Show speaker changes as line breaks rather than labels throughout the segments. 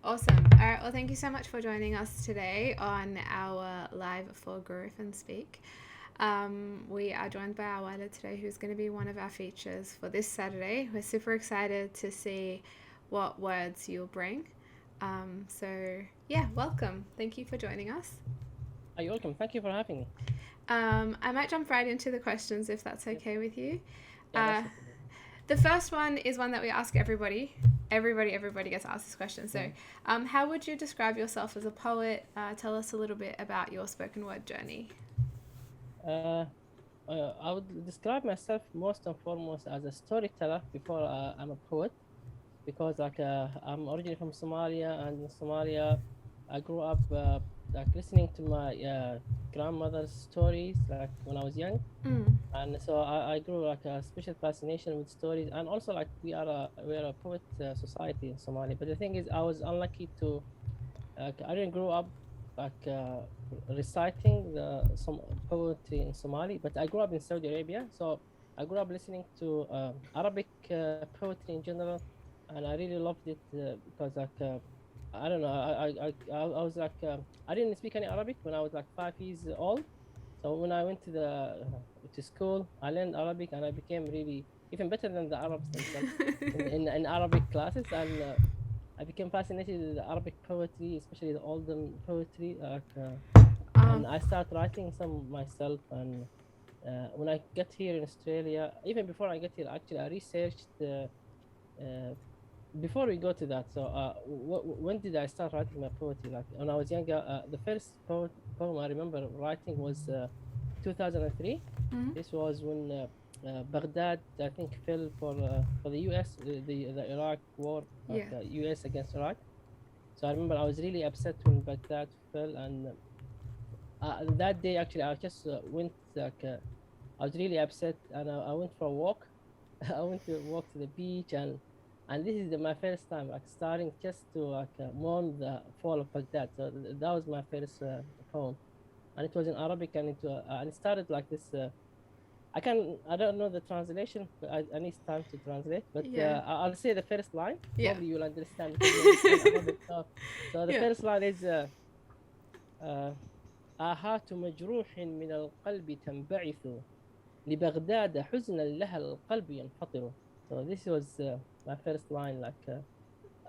Awesome. All right. Well, thank you so much for joining us today on our live for Growth and Speak. We are joined by Awale today, who's going to be one of our features for this Saturday. We're super excited to see what words you'll bring. Welcome. Thank you for joining us.
You're welcome. Thank you for having me.
I might jump right into the questions if that's
Yep.
okay with you.
Yeah,
Uh,
that's okay.
the first one is one that we ask everybody. Everybody gets asked this question. So,
Mhm.
how would you describe yourself as a poet? Tell us a little bit about your spoken word journey.
Uh, I would describe myself most and foremost as a storyteller before I'm a poet, because I'm originally from Somalia, and in Somalia I grew up listening to my grandmother's stories like when I was young,
Mm.
and so I grew like a special fascination with stories, and also like we are a poet society in Somalia. But the thing is, I was unlucky to I didn't grow up like reciting some poetry in Somali, but I grew up in Saudi Arabia, so I grew up listening to Arabic poetry in general, and I really loved it because I don't know, I was I didn't speak any Arabic when I was like 5 years old. So when I went to school, I learned Arabic, and I became really even better than the Arabs themselves in Arabic classes, and I became fascinated with the Arabic poetry, especially the olden poetry.
um,
And I started writing some myself. And when I got here in Australia, even before I got here, actually, I researched. Uh, Before we go to that, so when did I start writing my poetry? Like when I was younger, the first poem I remember writing was 2003.
mm-hmm.
This was when Baghdad, I think, fell for the U.S. The Iraq war,
Yeah.
U.S. against Iraq. So I remember I was really upset when Baghdad fell, and that day actually I just went I was really upset, and I went for a walk. I went to walk to the beach, and this is my first time like starting just to mourn the fall of Baghdad. So that was my first poem, and it was in Arabic, and it started like this. I don't know the translation, but I need time to translate. But
Yeah.
I'll say the first line.
Yeah.
Probably you'll understand because you understand Arabic. So the
Yeah.
first line is آه، آهات مجروح من القلب تنبعث لبغداد حزنا لها القلب ينفطر. So this was my first line.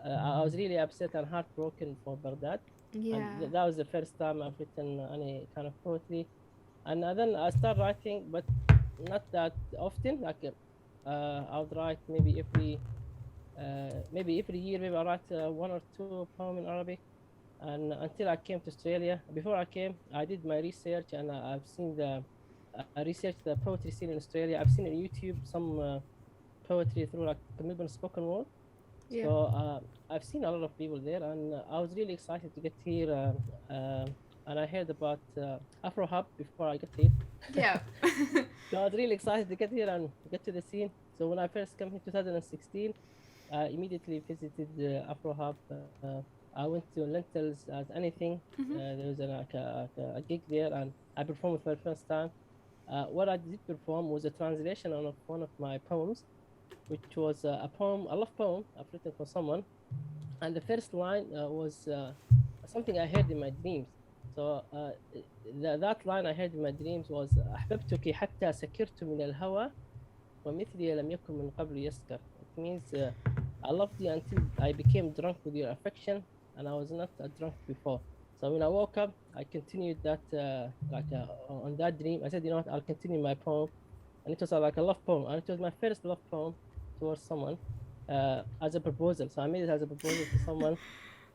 I was really upset and heartbroken for Baghdad, and
Yeah.
that was the first time I've written any kind of poetry. And then I start writing, but not that often. I would write maybe every year, maybe I write one or two poems in Arabic. And until I came to Australia, before I came, I did my research, and I've seen I researched the poetry scene in Australia. I've seen on YouTube some poetry through like Melbourne spoken word.
Yeah.
So I've seen a lot of people there, and I was really excited to get here. And I heard about Afro Hub before I got here.
Yeah.
So I was really excited to get here and get to the scene. So when I first came in 2016, I immediately visited Afro Hub. I went to Lentils as anything.
Mm-hmm.
There was a gig there, and I performed for the first time. What I did perform was a translation of one of my poems, which was a poem, a love poem I've written for someone. And the first line was something I heard in my dreams. So that line I heard in my dreams was أحببتك حتى سكرت من الهوى ومثلي لم يكن من قبل يسكر. It means I loved you until I became drunk with your affection, and I was not drunk before. So when I woke up, I continued that on that dream. I said, you know what, I'll continue my poem, and it was like a love poem, and it was my first love poem towards someone as a proposal. So I made it as a proposal to someone,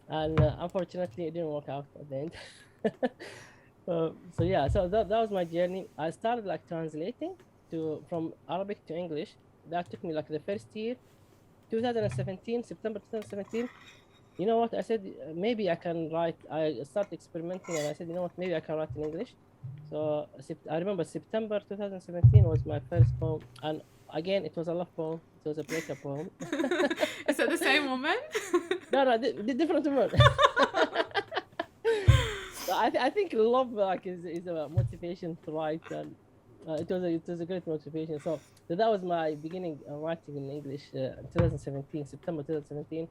and unfortunately, it didn't work out at the end. So yeah, so that was my journey. I started like translating to from Arabic to English. That took me like the first year, 2017, September 2017. You know what? I said maybe I can write. I started experimenting, and I said, you know what? Maybe I can write in English. So I remember September 2017 was my first poem, and again it was a love poem. It was a breakup poem.
Is that the same woman?
No, different one. I think love is a motivation to write, and it was a great motivation. So that was my beginning writing in English in 2017, September 2017.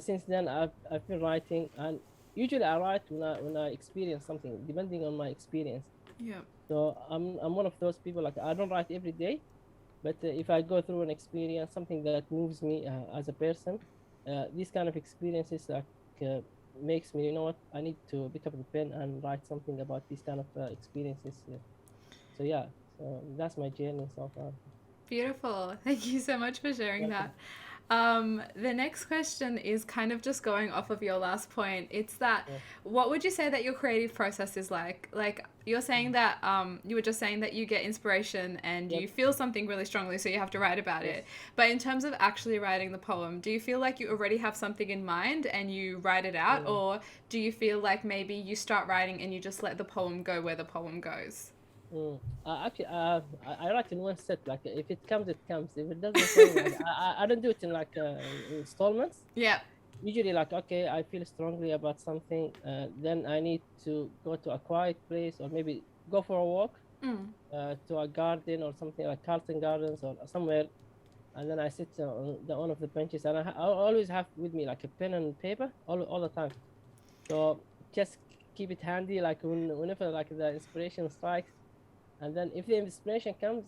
since then I've been writing, and usually I write when I experience something, depending on my experience.
Yeah.
So I'm one of those people, like I don't write every day, but if I go through an experience, something that moves me as a person, these kind of experiences like uh, makes me, you know what, I need to pick up the pen and write something about these kind of experiences. So yeah, so that's my journey so far.
Beautiful. Thank you so much for sharing
Welcome.
that. The next question is kind of just going off of your last point. It's that,
Yeah.
what would you say that your creative process is like? Like you're saying
Mm.
that you were just saying that you get inspiration and
Yep.
you feel something really strongly, so you have to write about
Yes.
it. But in terms of actually writing the poem, do you feel like you already have something in mind and you write it out,
Mm.
or do you feel like maybe you start writing and you just let the poem go where the poem goes?
Mm. Actually, I write in one set. Like if it comes, it comes. If it doesn't come, like I don't do it in like installments.
Yeah.
Usually, like okay, I feel strongly about something, then I need to go to a quiet place or maybe go for a walk
Mm.
to a garden or something like Carlton Gardens or somewhere, and then I sit on the one of the benches, and I always have with me like a pen and paper all the time. So just keep it handy, like whenever like the inspiration strikes, and then if the inspiration comes,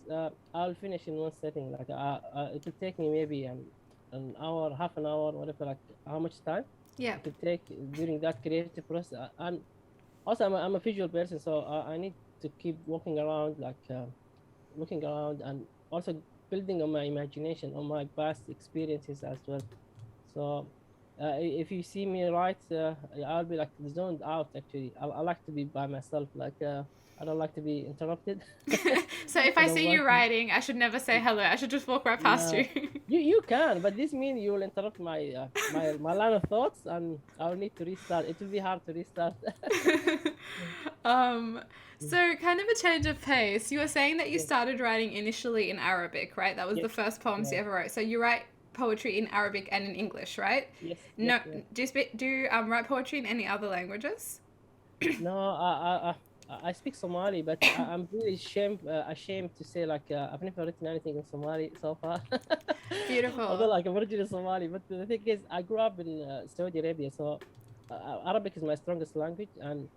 I'll finish in one setting. Like it will take me maybe an hour, half an hour, whatever, like how much time
Yeah.
it will take during that creative process. And also I'm a visual person, so I need to keep walking around, like looking around, and also building on my imagination, on my past experiences as well. So if you see me write, I'll be like zoned out. Actually, I like to be by myself. Like I don't like to be interrupted.
So if
I
I
don't
see
want
you
to.
writing, I should never say hello. I should just walk right past
No,
you.
you can, but this means you will interrupt my line of thoughts, and I'll need to restart. It will be hard to restart.
um, so kind of a change of pace. You were saying that you
Yeah.
started writing initially in Arabic, right? That was the
Yes.
first poems
Yeah.
you ever wrote. So you write poetry in Arabic and in English, right?
Yes. Yes.
No,
Yeah.
do you write poetry in any other languages?
No, I speak Somali, but I'm really ashamed to say like I've never written anything in Somali so far. Although
Beautiful.
like I'm originally Somali, but the thing is, I grew up in Saudi Arabia, so Arabic is my strongest language, and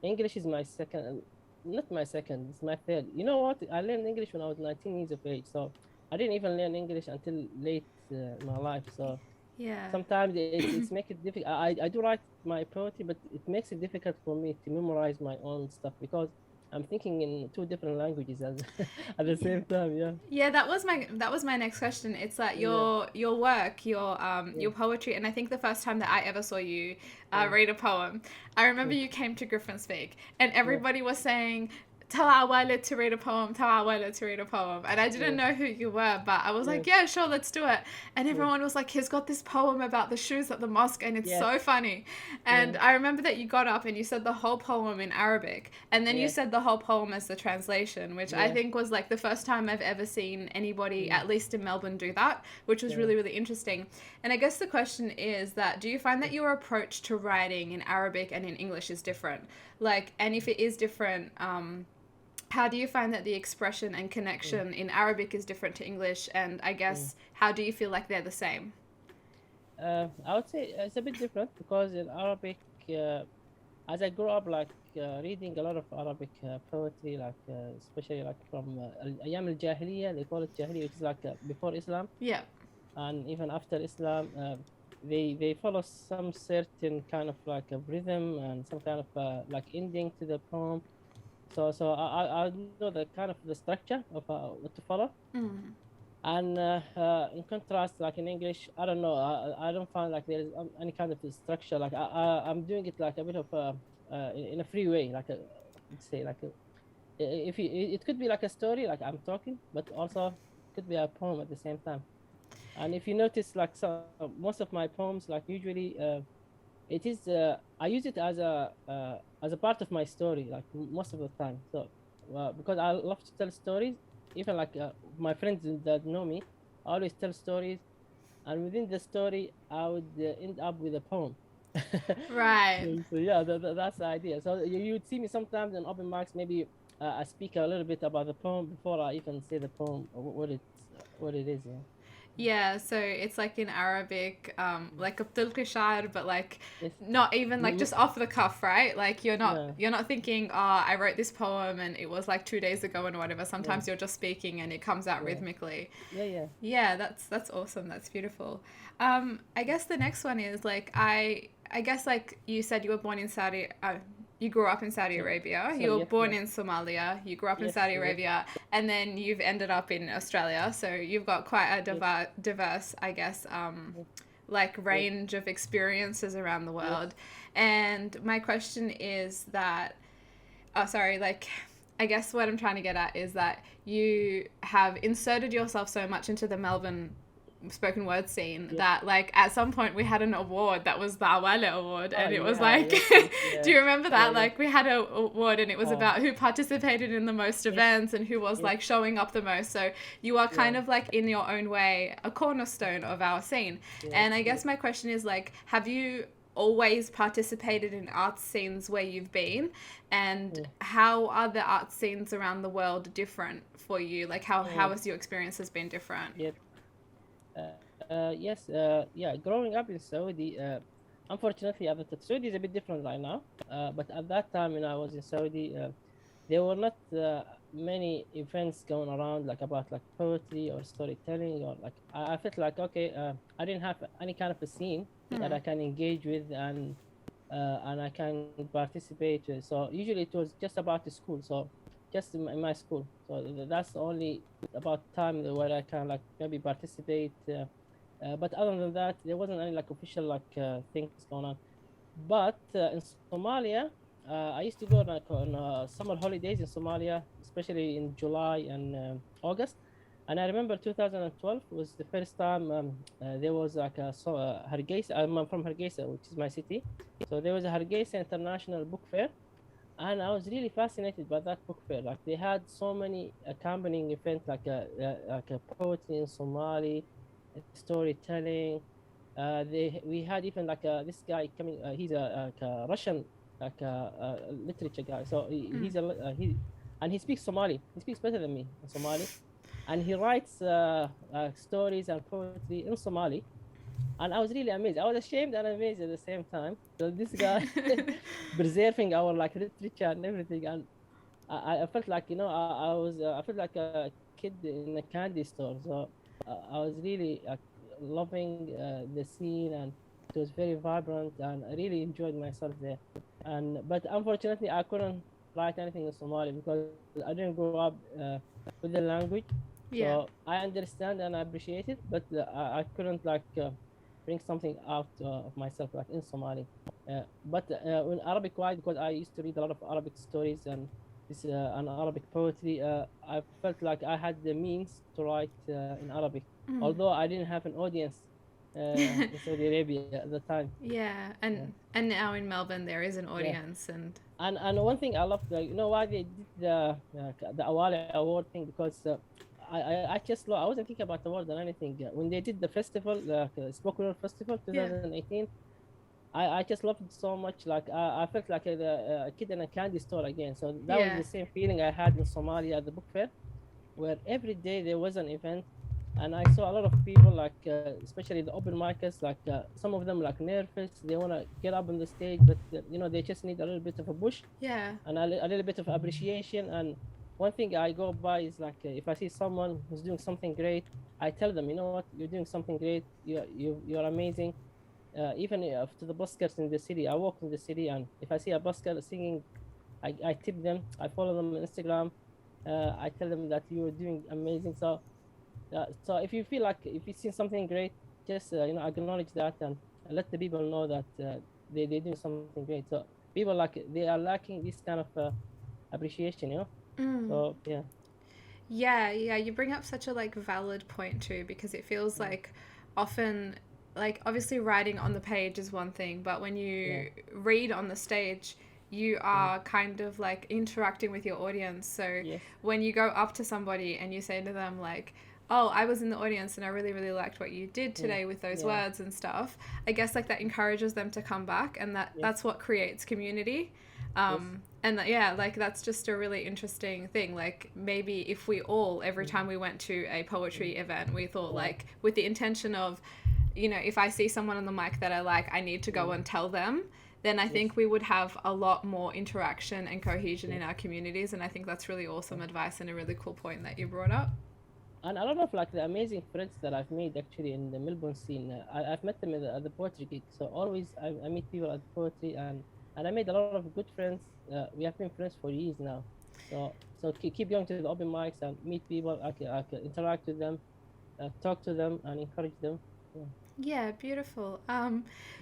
English is my second. Not my second, it's my third. You know what? I learned English when I was 19 years of age, so I didn't even learn English until late in my life. So
Yeah.
sometimes it's make it difficult. I do write my poetry, but it makes it difficult for me to memorize my own stuff because I'm thinking in two different languages at, at the
Yeah.
same time. Yeah,
Yeah, that was my next question. It's that
yeah,
your work,
yeah,
your poetry, and I think the first time that I ever saw you
yeah,
read a poem, I remember
yeah,
you came to Griffin Speak, and
yeah,
everybody was saying, "Tell Awale to read a poem. Tell Awale to read a poem," and I didn't
yeah,
know who you were, but I was
yeah,
like, "Yeah, sure, let's do it." And
yeah,
everyone was like, "He's got this poem about the shoes at the mosque, and it's
yes,
so funny." And
yeah,
I remember that you got up and you said the whole poem in Arabic, and then you
yeah,
said the whole poem as the translation, which I
yeah,
think was like the first time I've ever seen anybody,
mm,
at least in Melbourne, do that, which was
yeah,
really, really interesting. And I guess the question is that, do you find that your approach to writing in Arabic and in English is different? Like, and if it is different, how do you find that the expression and
mm,
connection in Arabic is different to English? And I
mm.
guess, how do you feel like they're the same?
I would say it's a bit different because in Arabic, uh, as I grew up, like reading a lot of Arabic poetry, like especially like from Ayam al Jahiliyyah, they call it Jahiliyyah, which is like before Islam,
Yeah.
and even after Islam, they follow some certain kind of like a rhythm and some kind of like ending to the poem. So I know the kind of the structure of what to follow.
Mm.
And in contrast, like in English, I don't know. I don't find like there is any kind of structure. Like I'm doing it like a bit of in a free way. Like let's say like if you, it could be like a story, like I'm talking, but also could be a poem at the same time. And if you notice, like most of my poems, like usually it is I use it as a part of my story, like most of the time. So because I love to tell stories, even like my friends that know me, I always tell stories, and within the story, I would end up with a poem.
Right.
So yeah, that's the idea. So you would see me sometimes in open mics, maybe I speak a little bit about the poem before I even say the poem or what it is. Yeah.
Yeah, so it's like in Arabic, like Abdul Qashar, but like
Yes.
not even like just off the cuff, right? Like
Yeah.
you're not thinking, oh, I wrote this poem and it was like 2 days ago and whatever.
Yeah.
Sometimes you're just speaking and it comes out
Yeah.
rhythmically.
Yeah. Yeah.
Yeah, that's awesome. That's beautiful. I guess the next one is like I guess like you said you were born in Saudi. You grew up in Saudi
So,
Arabia. You
sorry.
were
Yes.
born
Yes.
in Somalia. You grew up in
Yes.
Saudi
Yes.
Arabia, and then you've ended up in Australia. So you've got quite a
Yes.
diverse, I guess,
Yes.
like
Yes.
range of experiences around the
Yes.
world. And my question is that, oh, sorry, like I guess what I'm trying to get at is that you have inserted yourself so much into the Melbourne spoken word scene
Yes.
that like at some point we had an award that was the Awale Award,
Oh
and it was
yeah.
like
Yes. Yes.
do
Yeah.
you remember
Yeah.
that?
Yeah.
Like we had a award and it was
Oh.
about who participated in the most
Yes.
events and who was
Yes.
like showing up the most. So you are
Yeah.
kind of like in your own way a cornerstone of our scene.
Yes.
And I
Yes.
guess my question is like, have you always participated in art scenes where you've been, and
Yeah.
how are the art scenes around the world different for you? Like how
Mm.
has your experiences been different?
Yep. Yes. Yeah. Growing up in Saudi, unfortunately, Saudi is a bit different right now. But at that time, when I was in Saudi, there were not many events going around like about like poetry or storytelling, or like I felt like okay, I didn't have any kind of a scene that I can engage with, and I can participate with. So usually it was just about the school, so just in my school. So that's the only about time where I can like maybe participate. But other than that, there wasn't any like official like things going on. But in Somalia, I used to go like on summer holidays in Somalia, especially in July and August. And I remember 2012 was the first time there was like Hargeisa. I'm from Hargeisa, which is my city. So there was a Hargeisa International Book Fair, and I was really fascinated by that book fair. Like they had so many accompanying events, like a poetry in Somali, storytelling. We had even like this guy coming. He's like a Russian like literature guy. So he's he and he speaks Somali. He speaks better than me in Somali, and he writes stories and poetry in Somali. And I was really amazed. I was ashamed and amazed at the same time. So this guy preserving our like literature and everything, and I felt like I felt like a kid in a candy store. So I was really loving the scene, and it was very vibrant, and I really enjoyed myself there. And but unfortunately, I couldn't write anything in Somali because I didn't grow up with the language.
Yeah.
So I understand and I appreciate it, but I couldn't like bring something out of myself like in Somali. But in Arabic wise, because I used to read a lot of Arabic stories and this and Arabic poetry, I felt like I had the means to write in Arabic, although I didn't have an audience in Saudi Arabia at the time.
Yeah,
Yeah.
and now in Melbourne there is an
Yeah.
audience, and
And one thing I love, you know why they did the Awale Award thing? Because I just I wasn't thinking about the award than anything. When they did the festival, the Spoken Word Festival
yeah,
2018, I just loved it so much. Like I felt like a kid in a candy store again. So that was
yeah,
the same feeling I had in Somalia at the book fair, where every day there was an event, and I saw a lot of people like, especially the open micers, like some of them like nervous. They want to get up on the stage, but they just need a little bit of a push
yeah,
and a little bit of appreciation. And one thing I go by is like if I see someone who's doing something great, I tell them, you know what, you're doing something great. You're amazing. Even to the buskers in the city, I walk in the city, and if I see a busker singing, I tip them. I follow them on Instagram. I tell them that you're doing amazing. So if you feel like if you see something great, just acknowledge that and let the people know that they're doing something great. So people like they are lacking this kind of appreciation, So yeah.
yeah. You bring up such a like valid point too, because it feels
Mm.
like often like obviously writing on the page is one thing, but when
Yeah.
you read on the stage, you
Mm.
are kind of like interacting with your audience. So
Yes.
when you go up to somebody and you say to them like, oh, I was in the audience and I really, really liked what you did
Mm.
today with those
Yeah.
words and stuff, I guess like that encourages them to come back, and
Yes.
that's what creates community.
Yes.
And yeah, like that's just a really interesting thing. Like maybe if we all, every
Mm,
time we went to a
mm,
poetry event, we thought
yeah.
like with the intention of, if I see someone on the mic that I like, I need to go
Mm,
and tell them, then I
yes.
think we would have a lot more interaction and cohesion
Yes.
in our communities. And I think that's really awesome
Yeah.
advice and a really cool point that you brought up.
And a lot of like the amazing friends that I've made actually in the Melbourne scene. I've met them at the poetry gig. So always I meet people at poetry, and I made a lot of good friends. We have been friends for years now. So keep going to the open mics and meet people. I can interact with them, talk to them, and encourage them. Yeah.
Yeah, beautiful.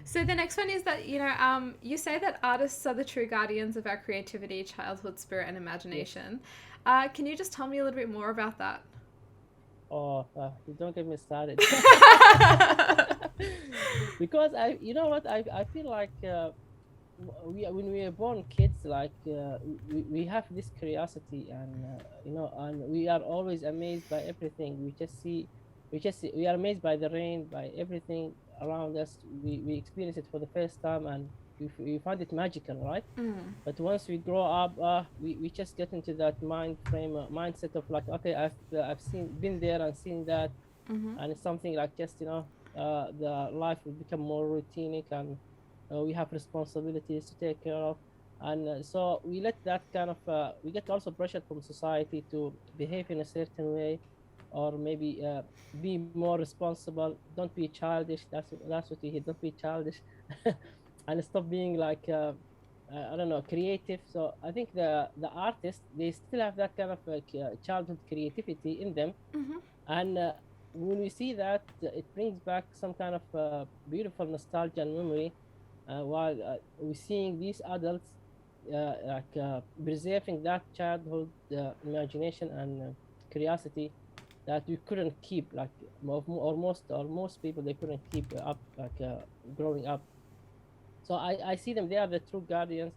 So the next one is that, you say that artists are the true guardians of our creativity, childhood spirit, and
Yes.
imagination. Can you just tell me a little bit more about that?
Oh, you don't get me started. Because you know what, I feel like when we are born kids, like we have this curiosity, and and we are always amazed by everything. We are amazed by the rain, by everything around us. We experience it for the first time, and we find it magical, right?
Mm.
But once we grow up, we just get into that mindset of like, okay, I've been there and seen that,
Mm-hmm.
and it's something like just the life will become more routinic, and we have responsibilities to take care of, and so we let that kind of we get also pressured from society to behave in a certain way, or maybe be more responsible. Don't be childish. That's what you hear. Don't be childish, and stop being like I don't know, creative. So I think the artists, they still have that kind of childhood creativity in them,
Mm-hmm.
and when we see that, it brings back some kind of beautiful nostalgia and memory, while we're seeing these adults preserving that childhood imagination and curiosity that we couldn't keep, like or most people, they couldn't keep up, like growing up. So I see them, they are the true guardians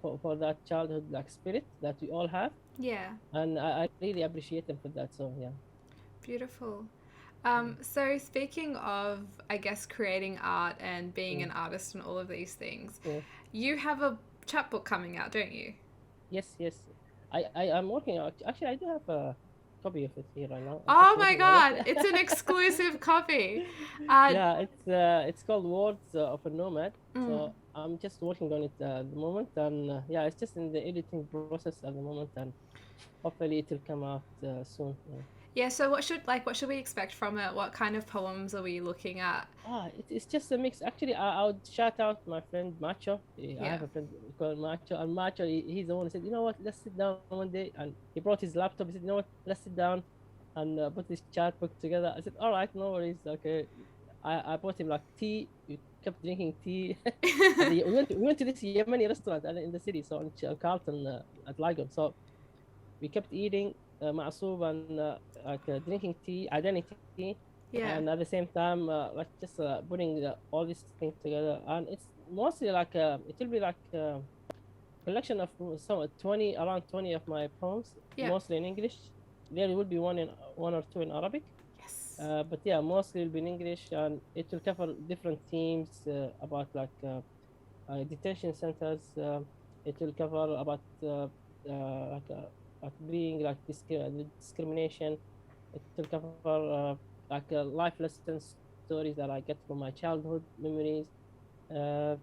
for that childhood like spirit that we all have,
Yeah,
and I really appreciate them for that. So yeah.
beautiful.
Mm,
So speaking of, I guess, creating art and being
mm,
an artist and all of these things,
yeah.
you have a chapbook coming out, don't you?
Yes, yes. I'm working on. Actually, I do have a copy of it here right now. I'm just
Oh my
working on
god, it's an
it.
exclusive copy. Uh,
Yeah, it's called Words of a Nomad.
mm.
So I'm just working on it at the moment, and yeah, it's just in the editing process at the moment, and hopefully it will come out soon. Yeah.
Yeah, so what should we expect from it? What kind of poems are we looking at?
It's just a mix. Actually, I would shout out my friend Macho. I
Yeah.
have a friend called Macho, and Macho, he's the one who said, you know what, let's sit down one day. And he brought his laptop. He said, you know what, let's sit down and put this chat book together. I said, all right, no worries. Okay. I bought him like tea. We kept drinking tea. We went to this Yemeni restaurant in the city, so on Carlton at Lygon. So we kept eating ma'soub and drinking tea, identity, and
Yeah.
at the same time, like just putting all these things together. And it's mostly like it will be like collection of some 20, around 20 of my poems,
Yeah.
mostly in English. There will be one or two in Arabic,
Yes.
but yeah, mostly will be in English, and it will cover different themes about like detention centers. It will cover about like being like discrimination. It will cover like life lessons, stories that I get from my childhood memories. Uh,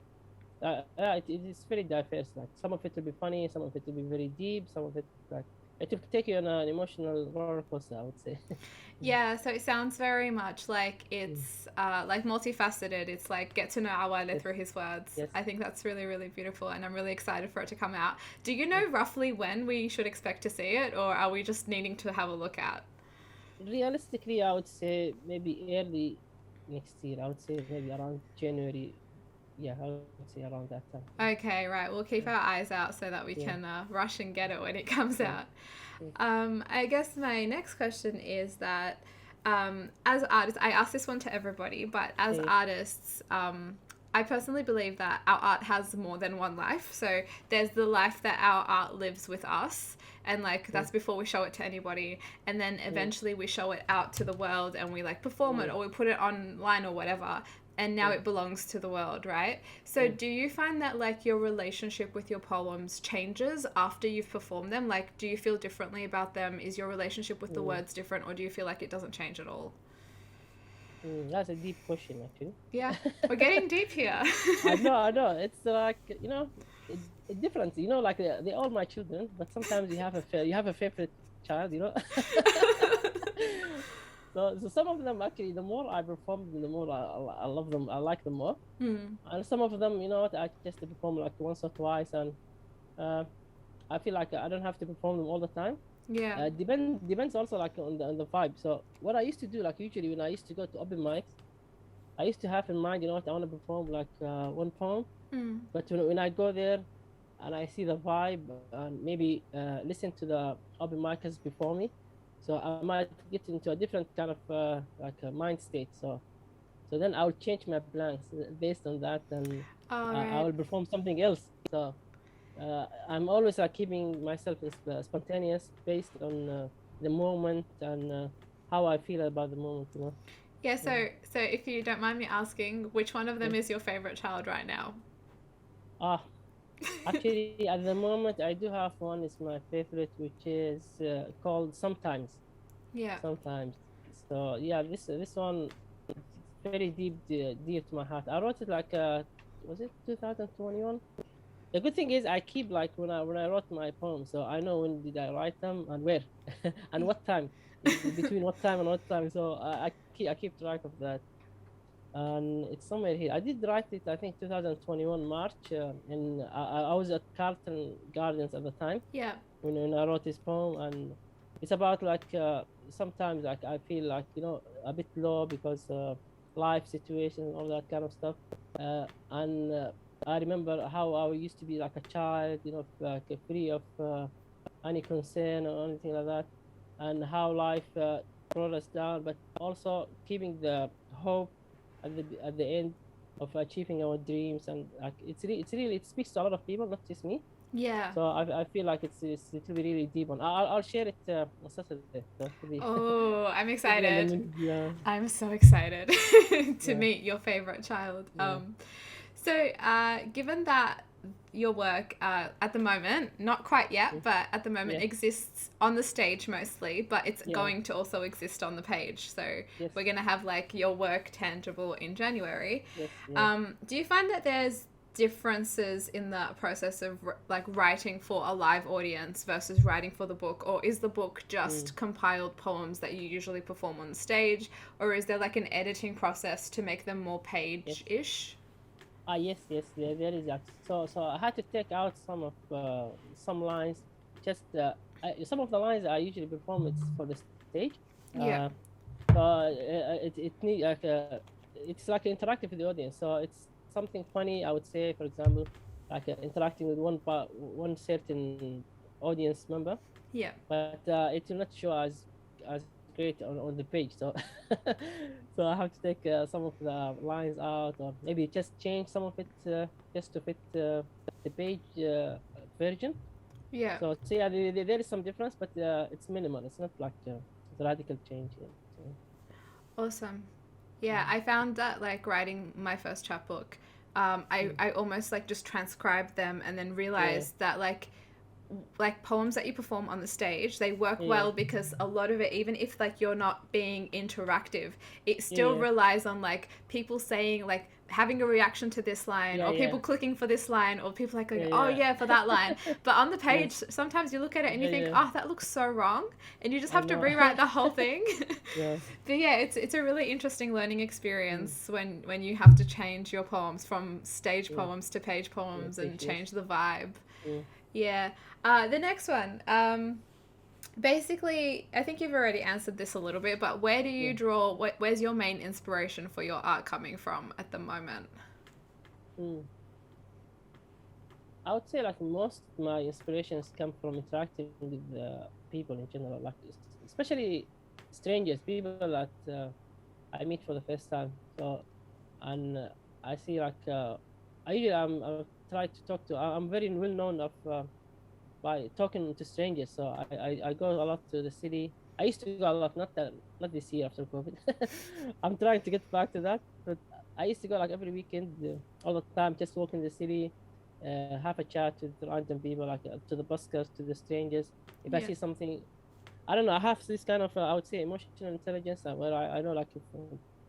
yeah, it is very diverse. Like some of it will be funny, some of it will be very deep, some of it like it will take you on an emotional roller coaster, I would say. Mm,
Yeah, so it sounds very much like
mm.
it's like multifaceted. It's like get to know Awale
Yes,
through his words.
yes,
I think that's really, really beautiful, and I'm really excited for it to come out. Do you know
yes.
roughly when we should expect to see it, or are we just needing to have a look at?
Realistically, I would say maybe early next year. I would say maybe around January. Yeah, I would say around that time.
Okay, right. We'll
Yeah,
keep our eyes out so that we
yeah,
can rush and get it when it comes
yeah,
out.
yeah.
I guess my next question is that as artists, I ask this one to everybody, but as
Yeah,
artists, I personally believe that our art has more than one life. So there's the life that our art lives with us, and like
yeah,
that's before we show it to anybody, and then
yeah,
eventually we show it out to the world and we like perform
yeah,
it or we put it online or whatever. and now
yeah.
it belongs to the world, right? So
Yeah.
do you find that like your relationship with your poems changes after you've performed them? Like, do you feel differently about them? Is your relationship with the
Mm,
words different, or do you feel like it doesn't change at all?
that's a deep question, actually.
Yeah, we're getting deep here.
I know. It's like, it different. Like they're all my children, but sometimes you have a favorite child. So some of them actually, the more I perform them, the more I love them. I like them more.
Hmm.
And some of them, what, I just perform like once or twice, and uh, I feel like I don't have to perform them all the time.
Yeah.
Depends also like on the vibe. So what I used to do, like usually when I used to go to open mics, I used to have in mind, what, I want to perform like one poem.
Mm.
But when I go there and I see the vibe and maybe listen to the open micers before me, so I might get into a different kind of like a mind state. So then I'll change my plans based on that, and
All
I
right.
will perform something else. So I'm always like keeping myself spontaneous based on the moment and how I feel about the moment.
Yeah,
Yeah.
so if you don't mind me asking, which one of
Yeah.
them is your favorite child right now?
Ah, actually, at the moment, I do have one is my favorite, which is called Sometimes.
Yeah.
Sometimes. So yeah, this one, it's very dear to my heart. I wrote it like was it 2021? The good thing is I keep like when I wrote my poems, so I know when did I write them and where and what time, between what time and what time. So I keep track of that, and it's somewhere here. I did write it, I think 2021 March, and I was at Carlton Gardens at the time
Yeah.
when I wrote this poem, and it's about like sometimes like I feel like a bit low because life situation and all that kind of stuff, and I remember how I used to be like a child, like free of any concern or anything like that, and how life brought us down, but also keeping the hope at the end of achieving our dreams, and like it's really it speaks to a lot of people, not just me.
Yeah.
So I feel like it will be really deep one. I'll share it on Saturday. So it will be
Oh, I'm
will be on the
excited.
yeah,
I'm so excited to
yeah,
meet your favorite child.
yeah,
So, given that your work at the moment, not quite
yeah,
yet, but at the moment
yeah,
exists on the stage mostly, but it's
yeah,
going to also exist on the page. So,
yes,
we're going to have like your work tangible in January.
yes, yeah,
Do you find that there's differences in the process of like writing for a live audience versus writing for the book, or is the book
mm,
just compiled poems that you usually perform on stage, or is there like an editing process to make them more
yes.
page-ish?
Yes, yes, there is that. So I had to take out some lines. Just some of the lines I usually perform it's for the stage.
Yeah.
It need like it's like interactive with the audience. So it's something funny. I would say, for example, like interacting with one certain audience member,
Yeah.
but it will not show as great on the page. So so I have to take some of the lines out, or maybe just change some of it just to fit the page version.
Yeah.
So yeah, there is some difference, but it's minimal. It's not like a radical change. Yeah. So,
Awesome. Yeah,
mm,
I found that like writing my first chapbook,
mm,
I almost like just transcribed them and then
yeah,
realized that like poems that you perform on the stage, they work
yeah,
well because a lot of it, even if like you're not being interactive, it
yeah,
still
yeah,
relies on like people saying like having a reaction to this line,
yeah,
or
yeah,
people clicking for this line, or people like going, oh
yeah,
yeah, for that line. But on the
yeah,
page sometimes you look at it and you
yeah,
think,
yeah.
oh, that looks so wrong, and you just
I
have to
know.
rewrite the whole thing.
Yeah.
But yeah, it's a really interesting learning
Mm,
experience when you have to change your poems from stage
yeah,
poems to page
yeah.
poems and
Yes.
change the vibe.
Mm,
Yeah. The next one. Basically, I think you've already answered this a little bit, but where do you
yeah.
draw? Where's your main inspiration for your art coming from at the moment?
Mm. I would say like most of my inspirations come from interacting with people in general, like especially strangers, people that I meet for the first time. So and I see like I try to talk to. I'm very well known of by talking to strangers. So I go a lot to the city. I used to go a lot, not this year after COVID. I'm trying to get back to that, but I used to go like every weekend, all the time, just walk in the city, have a chat with random people, like to the buskers, to the strangers. If I
Yeah.
see something, I don't know, I have this kind of, I would say, emotional intelligence, where I know like if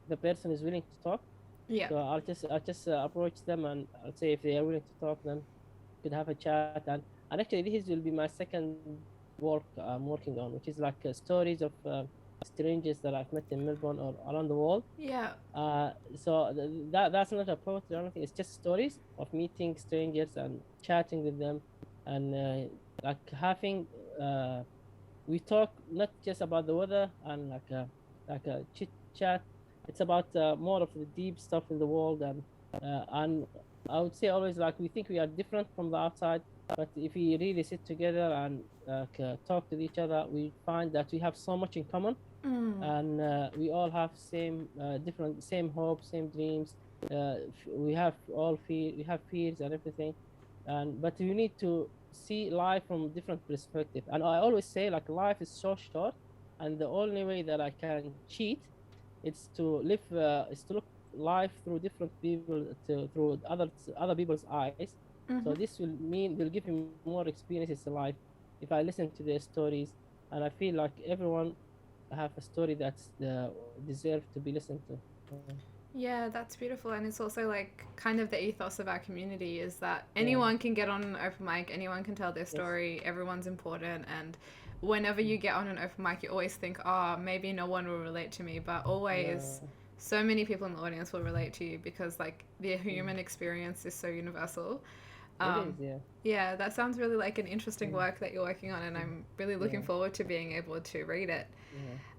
the person is willing to talk,
Yeah.
so I'll just approach them, and I'll say if they are willing to talk, then could have a chat. And actually this will be my second work I'm working on, which is like stories of strangers that I've met in Melbourne or around the world.
Yeah.
That's not a poetry or anything. It's just stories of meeting strangers and chatting with them, and like having we talk not just about the weather and like a chit chat. It's about more of the deep stuff in the world, and I would say always like we think we are different from the outside, but if we really sit together and talk with each other, we find that we have so much in common,
Mm.
and we all have same hopes, same dreams. We have we have fears and everything, and but you need to see life from different perspective. And I always say like life is so short, and the only way that I can cheat is to look life through different people, through other people's eyes. So
Mm-hmm.
this will give me more experiences in life if I listen to their stories, and I feel like everyone have a story that's deserve to be listened to.
Yeah, that's beautiful. And it's also like kind of the ethos of our community is that
Yeah.
anyone can get on an open mic, anyone can tell their
Yes.
story, everyone's important. And whenever you get on an open mic, you always think, oh, maybe no one will relate to me. But
No.
always, so many people in the audience will relate to you because like the
Mm.
human experience is so universal.
It is.
Um,
Yeah.
yeah, that sounds really like an interesting
Mm.
work that you're working on, and
Mm.
I'm really looking
Yeah.
forward to being able to read it.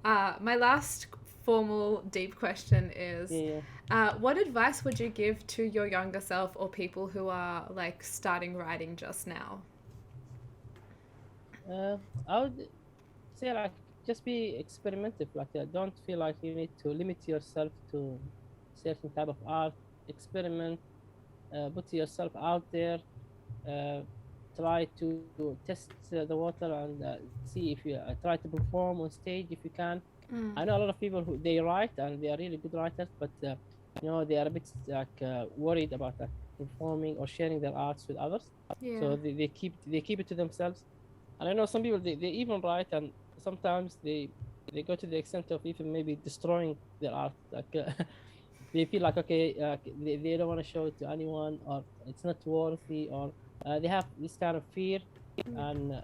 Yeah.
My last formal, deep question is
Yeah.
what advice would you give to your younger self or people who are like starting writing just now?
I would say like just be experimentative. Like don't feel like you need to limit yourself to certain type of art. Experiment. Put yourself out there. Uh, Try to test the water, and see if you try to perform on stage if you can.
Mm,
I know a lot of people who they write and they are really good writers, but they are a bit like worried about like performing or sharing their arts with others.
yeah.
So they keep it to themselves. And I know some people they even write, and sometimes they go to the extent of even maybe destroying their art. Like they feel like okay, they don't want to show it to anyone, or it's not worthy, or they have this kind of fear,
Yeah.
and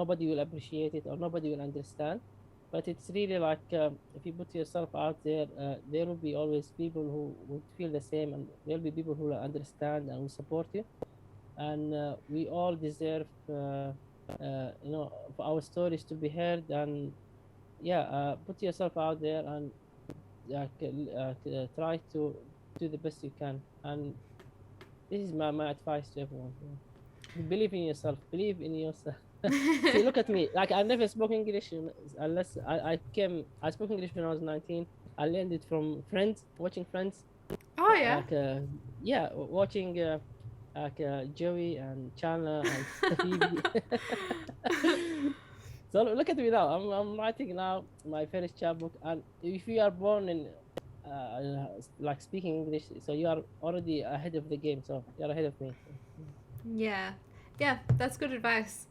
nobody will appreciate it or nobody will understand. But it's really like if you put yourself out there, there will be always people who would feel the same, and there will be people who will understand and will support you. And we all deserve, for our stories to be heard. And yeah, put yourself out there and try to do the best you can. And this is my advice to everyone. Yeah. Believe in yourself. Believe in yourself. See, look at me. Like I never spoke English unless I spoke English when I was 19. I learned it from friends, watching friends.
Oh, yeah.
Like yeah, watching like Joey and Chandler and Phoebe. So look at me now. I'm writing now my first chapbook, and if you are born in like speaking English, so you are already ahead of the game. So you're ahead of me.
Yeah. Yeah, that's good advice.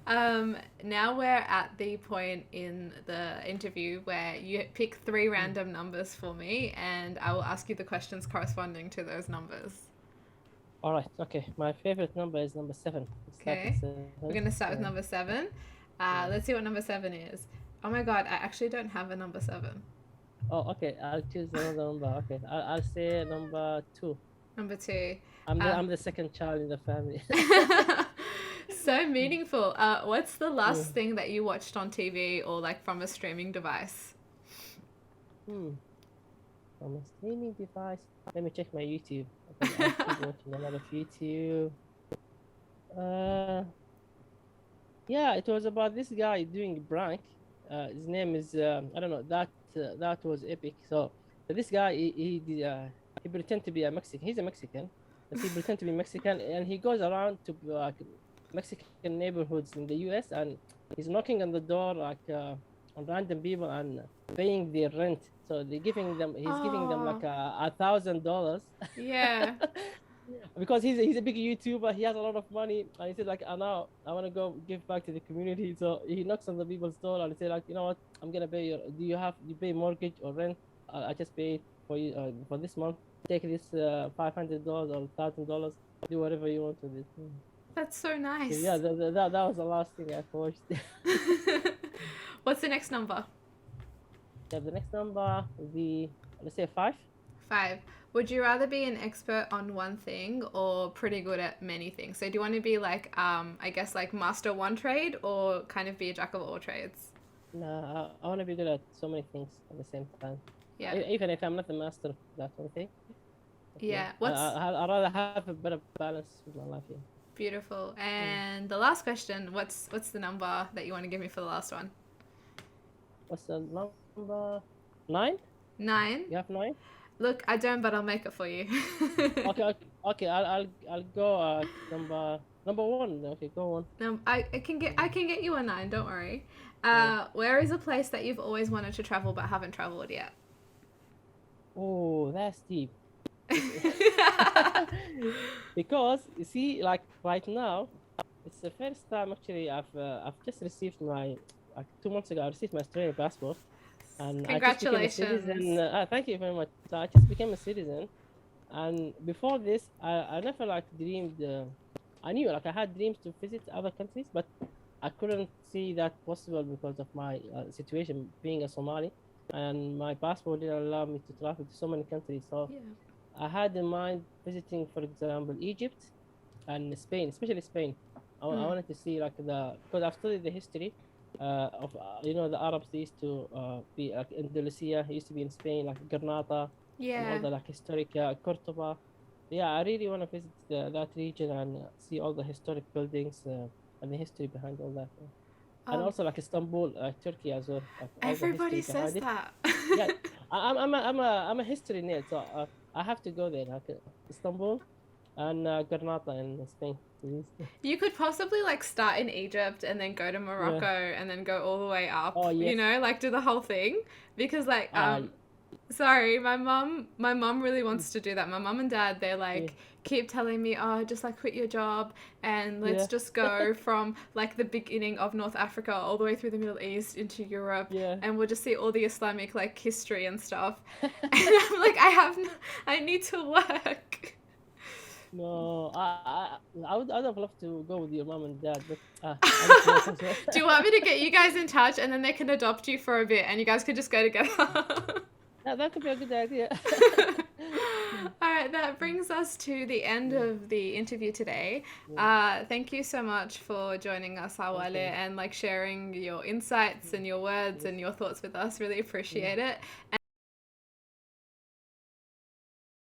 Yeah.
Now we're at the point in the interview where you pick three
Mm.
random numbers for me, and I will ask you the questions corresponding to those numbers.
All right. Okay. My favorite number is number seven. Let's start with
Okay,
seven.
we're gonna start
Yeah.
with number seven.
Yeah.
Let's see what number seven is. Oh my god, I actually don't have a number seven.
Oh, okay. I'll choose another number. Okay. I'll say number two.
Number two.
I'm the
Uh,
I'm the second child in the family.
so meaningful. What's the
Yeah.
last thing that you watched on TV or like from a streaming device?
Hmm. From a streaming device. Let me check my YouTube because I keep watching a lot of YouTube. Uh, yeah, it was about this guy doing a prank. His name is I don't know. That was epic. So this guy he pretend to be a Mexican. He's a Mexican, but he pretend to be Mexican, and he goes around to Mexican neighborhoods in the U.S. and he's knocking on the door like on random people and paying their rent. So he's giving them like
Oh,
$1,000
yeah.
because he's a big YouTuber. He has a lot of money, and he said like, now I want to go give back to the community. So he knocks on the people's door and he said like, you know what, I'm gonna pay your. Do you pay mortgage or rent? I just pay it for you for this month. Take this $500 or $1,000. Do whatever you want with it.
That's so
So yeah,
nice.
that was the last thing I watched.
What's the next number?
Yeah, the next number will be, let's say, 5.
5. Would you rather be an expert on one thing or pretty good at many things? So do you want to be like, I guess like master one trade or kind of be a jack of all trades?
Nah, I want to be good at so many things at the same time.
Yeah.
Even if I'm not the master of that one thing. But yeah,
Yeah. What's
I'd rather have a better balance with my life. Yeah.
beautiful?
Mm.
And the last question, what's the number that you want to give me for the last one?
What's the number? 9?
9.
You have 9?
Look, I don't, but I'll make it for you.
Okay, okay, okay. I'll go number 1. Okay, go on.
I can get you a 9. Don't worry.
Yeah.
Where is a place that you've always wanted to travel but haven't traveled yet?
Oh, that's deep. Because you see, like right now, it's the first time actually I've just received my, like 2 months ago I received my Australian passport, and I just became a
Congratulations.
citizen. Thank you very much. So I just became a citizen, and before this, I never like dreamed. I knew like I had dreams to visit other countries, but I couldn't see that possible because of my situation being a Somali, and my passport didn't allow me to travel to so many countries. So
Yeah.
I had in mind visiting, for example, Egypt and Spain, especially Spain. I
Mm.
wanted to see like because I've studied the history of the Arabs. They used to be like Andalusia, used to be in Spain, like Granada and all
Yeah.
the like historic Cordoba. Yeah, I really want to visit that region and see all the historic buildings and the history behind all that. And
Um,
also like Istanbul, Turkey as well, like all the
Everybody
history
says
behind it.
that.
Yeah, I'm a history nerd, so I have to go there, like Istanbul and Granada in Spain.
You could possibly like start in Egypt and then go to
Yeah.
Morocco and then go all the way up,
Oh yes.
like do the whole thing because like
Uh,
sorry, my mum really wants to do that. My mum and dad, they're
yeah.
like keep telling me, "Oh, just like quit your job and let's
Yeah.
just go from like the beginning of North Africa all the way through the Middle East into Europe
Yeah.
and we'll just see all the Islamic like history and stuff." And I'm like, I need to work.
No, I'd have loved to go with your mom and dad, but I need to work as well.
Do you want me to get you guys in touch and then they can adopt you for a bit and you guys could just go together?
That could be a good idea.
All right, that brings us to the end
Yeah,
of the interview today.
yeah.
Thank you so much for joining us, Awale,
Okay.
and like sharing your insights
Yeah,
and your words
yes.
and your thoughts with us. Really
Yeah.
appreciate it.